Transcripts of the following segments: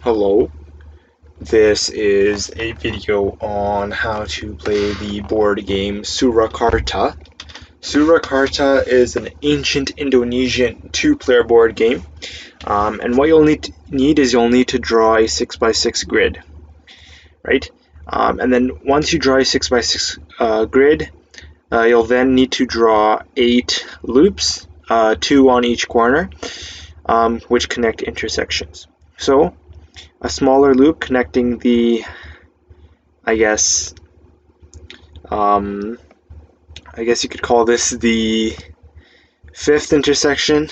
Hello, this is a video on how to play the board game Surakarta. Surakarta is an ancient Indonesian two-player board game, and what you'll need to draw a 6x6 grid, right? And then once you draw a 6x6 grid, you'll then need to draw 8 loops, 2 on each corner, which connect intersections. So a smaller loop connecting the, I guess you could call this the fifth intersection,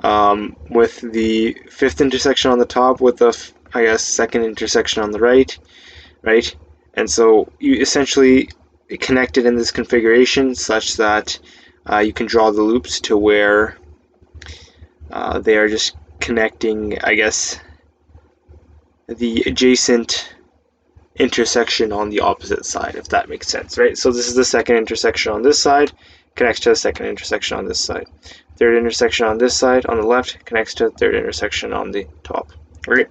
with the fifth intersection on the top with the, second intersection on the right, right? And so you essentially connect it in this configuration such that you can draw the loops to where they are just connecting, the adjacent intersection on the opposite side, if that makes sense, right? So this is the second intersection on this side, connects to the second intersection on this side. Third intersection on this side, on the left, connects to the third intersection on the top, right?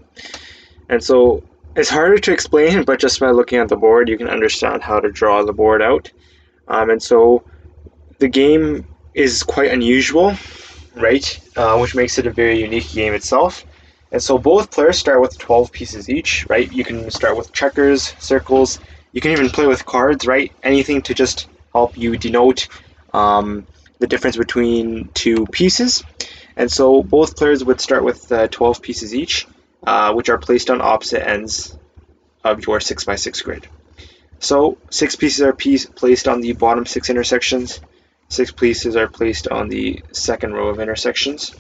And so it's harder to explain, but just by looking at the board, you can understand how to draw the board out. And so the game is quite unusual, right? Which makes it a very unique game itself. And so both players start with 12 pieces each, right? You can start with checkers, circles. You can even play with cards, right? Anything to just help you denote the difference between two pieces. And so both players would start with 12 pieces each, which are placed on opposite ends of your 6x6 grid. So 6 pieces are placed on the bottom 6 intersections. 6 pieces are placed on the second row of intersections.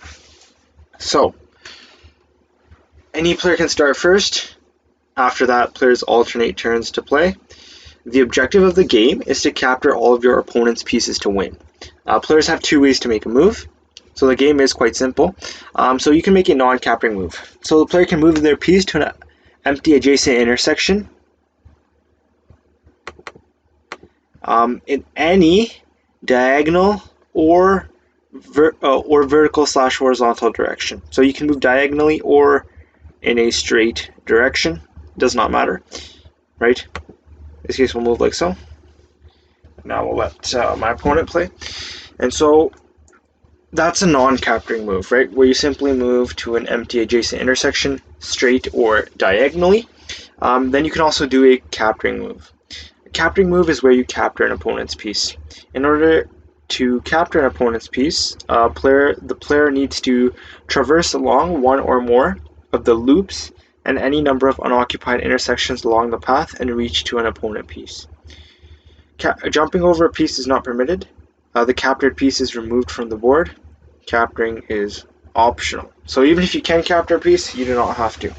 So any player can start first. After that, players alternate turns to play. The objective of the game is to capture all of your opponent's pieces to win. Players have 2 ways to make a move, so the game is quite simple. So you can make a non-capturing move. So the player can move their piece to an empty adjacent intersection in any diagonal or vertical/horizontal direction. So you can move diagonally or in a straight direction, does not matter, right? In this case, we'll move like so. Now we'll let my opponent play. And so that's a non-capturing move, right? Where you simply move to an empty adjacent intersection, straight or diagonally. Then you can also do a capturing move. A capturing move is where you capture an opponent's piece. In order to capture an opponent's piece, the player needs to traverse along one or more of the loops and any number of unoccupied intersections along the path and reach to an opponent piece. Jumping over a piece is not permitted. The captured piece is removed from the board. Capturing is optional. So even if you can capture a piece, you do not have to.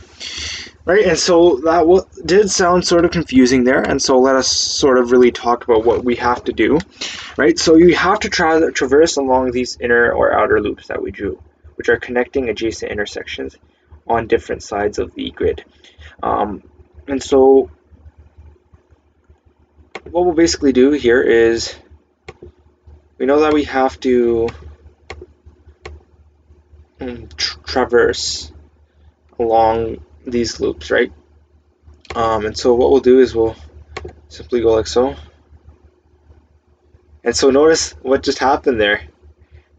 Right, and so that did sound sort of confusing there, and so let us sort of really talk about what we have to do. Right, so you have to traverse along these inner or outer loops that we drew, which are connecting adjacent intersections on different sides of the grid. And so what we'll basically do here is, we know that we have to traverse along these loops, right? And so what we'll do is we'll simply go like so. And so notice what just happened there,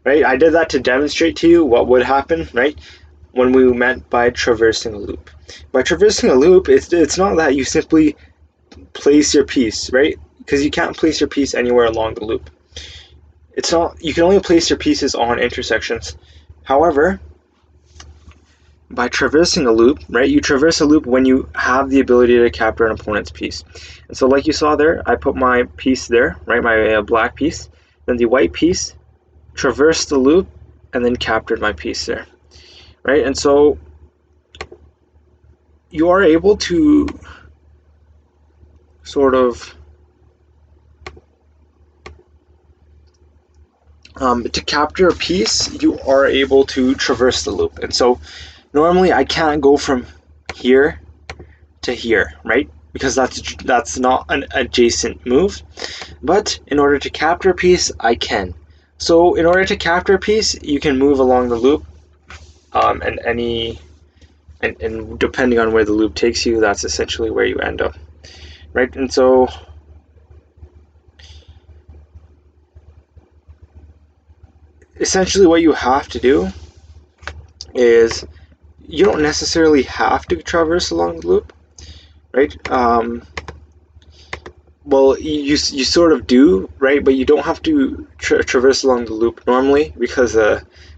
right? I did that to demonstrate to you what would happen, right? When we meant by traversing a loop. By traversing a loop, it's not that you simply place your piece, right? Because you can't place your piece anywhere along the loop. It's not, you can only place your pieces on intersections. However, by traversing a loop, right, you traverse a loop when you have the ability to capture an opponent's piece. And so like you saw there, I put my piece there, right, my black piece, then the white piece traversed the loop and then captured my piece there, right? And so you are able to sort of to capture a piece, you are able to traverse the loop. And so normally I can't go from here to here, right? Because that's not an adjacent move. But in order to capture a piece, I can. So in order to capture a piece, you can move along the loop and any and depending on where the loop takes you, that's essentially where you end up, right? And so essentially what you have to do is you don't necessarily have to traverse along the loop, right? Well, you sort of do, right? But you don't have to traverse along the loop normally, because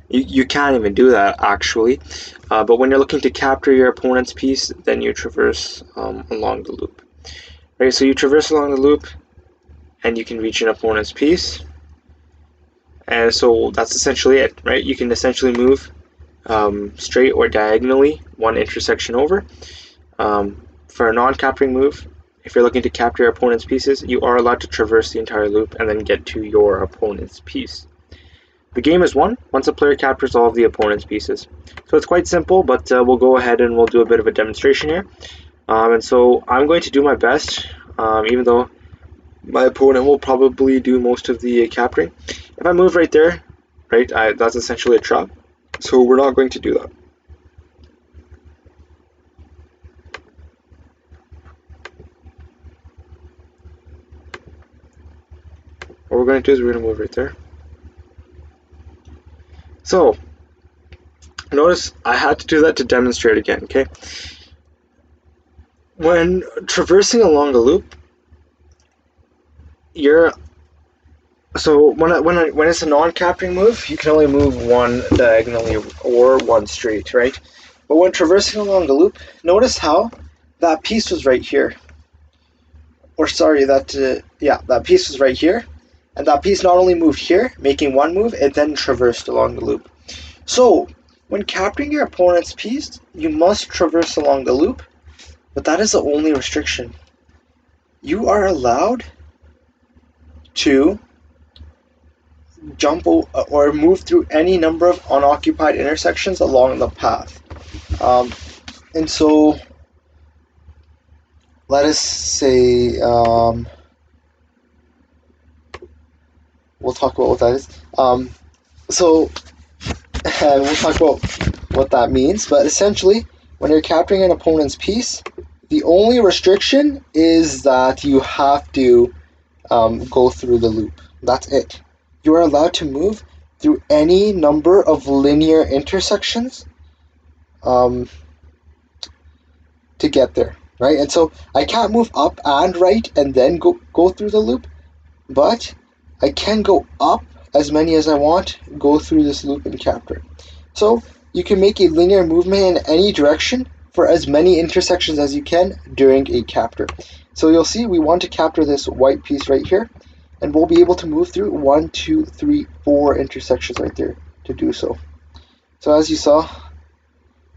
you can't even do that actually. But when you're looking to capture your opponent's piece, then you traverse along the loop, right? So you traverse along the loop, and you can reach an opponent's piece. And so that's essentially it, right? You can essentially move straight or diagonally one intersection over. For a non-capturing move, if you're looking to capture your opponent's pieces, you are allowed to traverse the entire loop and then get to your opponent's piece. The game is won once a player captures all of the opponent's pieces. So it's quite simple, but we'll go ahead and we'll do a bit of a demonstration here. And so I'm going to do my best, even though my opponent will probably do most of the capturing. If I move right there, right, that's essentially a trap. So we're not going to do that. What we're going to do is we're going to move right there. So notice I had to do that to demonstrate again, okay? When traversing along a loop, when it's a non-capturing move, you can only move one diagonally or one straight, right? But when traversing along the loop, notice how that piece was right here. Or sorry, that piece was right here. And that piece not only moved here, making one move, it then traversed along the loop. So, when capturing your opponent's piece, you must traverse along the loop, but that is the only restriction. You are allowed to jump or move through any number of unoccupied intersections along the path. And so, let us say, we'll talk about what that is. We'll talk about what that means, but essentially, when you're capturing an opponent's piece, the only restriction is that you have to go through the loop. That's it. You are allowed to move through any number of linear intersections to get there, right? And so I can't move up and right and then go through the loop, but I can go up as many as I want, go through this loop and capture. So you can make a linear movement in any direction for as many intersections as you can during a capture. So you'll see we want to capture this white piece right here, and we'll be able to move through 1, 2, 3, 4 intersections right there to do so. So as you saw,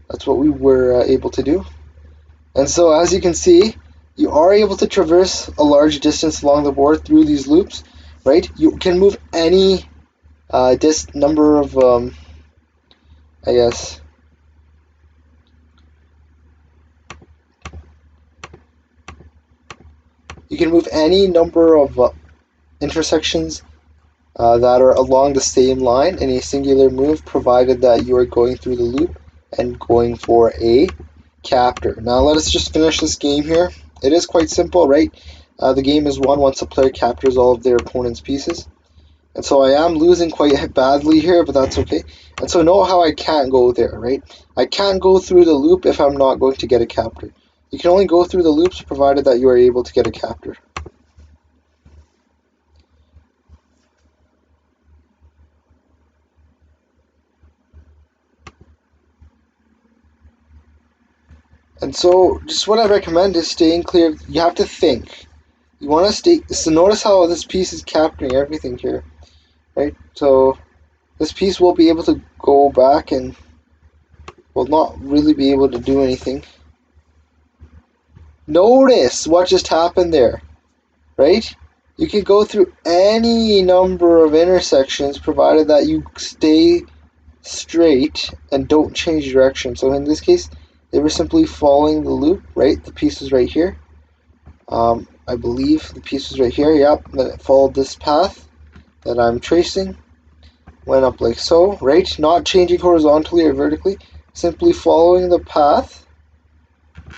that's what we were able to do. And so as you can see, you are able to traverse a large distance along the board through these loops, right? You can move any number of, you can move any number of intersections that are along the same line in a singular move, provided that you are going through the loop and going for a capture. Now let us just finish this game here. It is quite simple, right? The game is won once a player captures all of their opponent's pieces. And so I am losing quite badly here, but that's okay. And so note how I can't go there, right? I can't go through the loop if I'm not going to get a capture. You can only go through the loops provided that you are able to get a capture. And so just what I recommend is staying clear. You have to think. You want to stay. So notice how this piece is capturing everything here, right? So this piece will be able to go back and will not really be able to do anything. Notice what just happened there, right? You can go through any number of intersections provided that you stay straight and don't change direction. So in this case, they were simply following the loop, right? The piece was right here. I believe the piece was right here. Yep, then it followed this path that I'm tracing. Went up like so, right? Not changing horizontally or vertically, simply following the path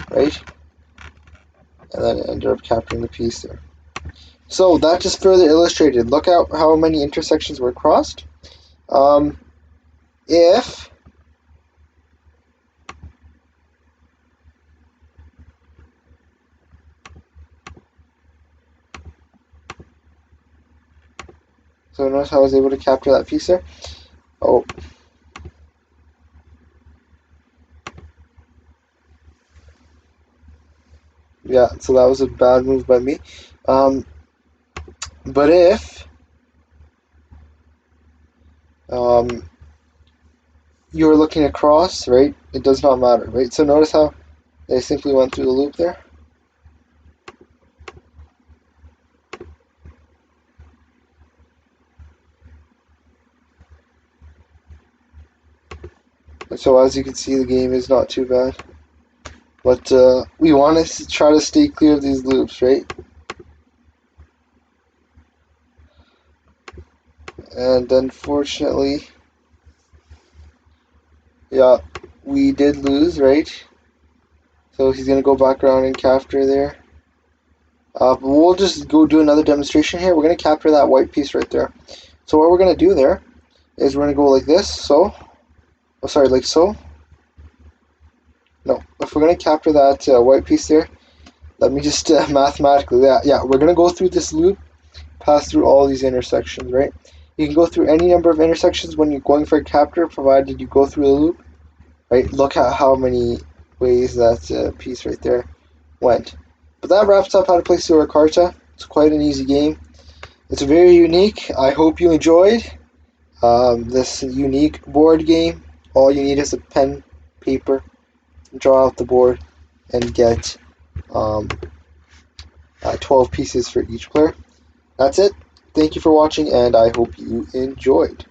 right? And then it ended up capturing the piece there. So that just further illustrated. Look at how many intersections were crossed. If so notice how I was able to capture that piece there. Oh, yeah. So that was a bad move by me. But if you were looking across, right, it does not matter, right? So notice how they simply went through the loop there. So as you can see, the game is not too bad. But we want to try to stay clear of these loops, right? And unfortunately, yeah, we did lose, right? So he's going to go back around and capture there. But we'll just go do another demonstration here. We're going to capture that white piece right there. So what we're going to do there is we're going to go like this, so. Oh, sorry, like so. No, if we're going to capture that white piece there, let me just mathematically, yeah, we're going to go through this loop, pass through all these intersections, right? You can go through any number of intersections when you're going for a capture, provided you go through the loop, right? Look at how many ways that piece right there went. But that wraps up how to play Surakarta. It's quite an easy game. It's very unique. I hope you enjoyed this unique board game. All you need is a pen, paper, draw out the board, and get 12 pieces for each player. That's it. Thank you for watching, and I hope you enjoyed.